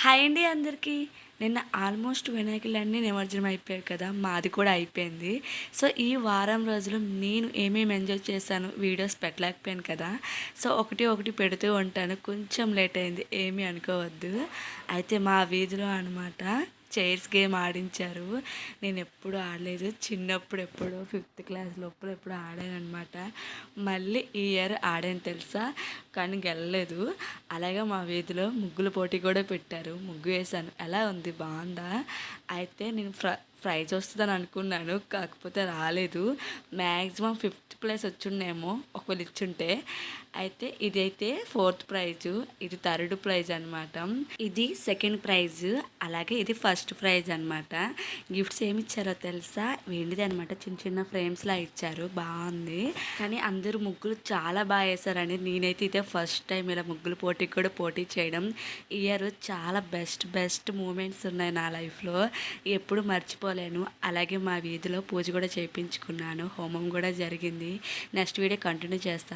Hi అండి అందరికీ. నిన్న ఆల్మోస్ట్ వినాయకులన్నీ నిమజ్జనం అయిపోయాయి కదా, మాది కూడా అయిపోయింది. సో ఈ వారం రోజులు నేను ఏమేమి ఎంజాయ్ చేశాను వీడియోస్ పెట్టలేకపోయాను కదా. సో ఒకటి ఒకటి పెడుతూ ఉంటాను. కొంచెం లేట్ అయింది, ఏమీ అనుకోవద్దు. అయితే మా వీధిలో అనమాట చైర్స్ గేమ్ ఆడించారు. నేను ఎప్పుడు ఆడలేదు, చిన్నప్పుడు ఎప్పుడో 5th క్లాస్ లోపల ఎప్పుడు ఆడాను అనమాట. మళ్ళీ ఈ ఇయర్ ఆడాను తెలుసా, కానీ గెలలేదు. అలాగే మా వీధిలో ముగ్గుల పోటీ కూడా పెట్టారు, ముగ్గు వేశాను. ఎలా ఉంది, బాగుందా? అయితే నేను ప్రైజ్ వస్తుందని అనుకున్నాను, కాకపోతే రాలేదు. మ్యాక్సిమం 5th ప్లేస్ వచ్చిండేమో ఒకవేళ ఇచ్చుంటే. అయితే ఇదైతే 4th ప్రైజు, ఇది 3rd ప్రైజ్ అనమాట, ఇది 2nd ప్రైజ్, అలాగే ఇది 1st ప్రైజ్ అనమాట. గిఫ్ట్స్ ఏమి ఇచ్చారో తెలుసా, వెండిది అనమాట, చిన్న చిన్న ఫ్రేమ్స్లా ఇచ్చారు, బాగుంది. కానీ అందరూ ముగ్గులు చాలా బాగా వేశారండి. నేనైతే ఇదే ఫస్ట్ టైం ఇలా ముగ్గులు పోటీకి కూడా పోటీ చేయడం. ఇయర్ చాలా బెస్ట్ మూమెంట్స్ ఉన్నాయి నా లైఫ్లో, ఎప్పుడు మర్చిపోలేను. అలాగే మా వీధిలో పూజ కూడా చేయించుకున్నాను, హోమం కూడా జరిగింది. నెక్స్ట్ వీడియో కంటిన్యూ చేస్తాను.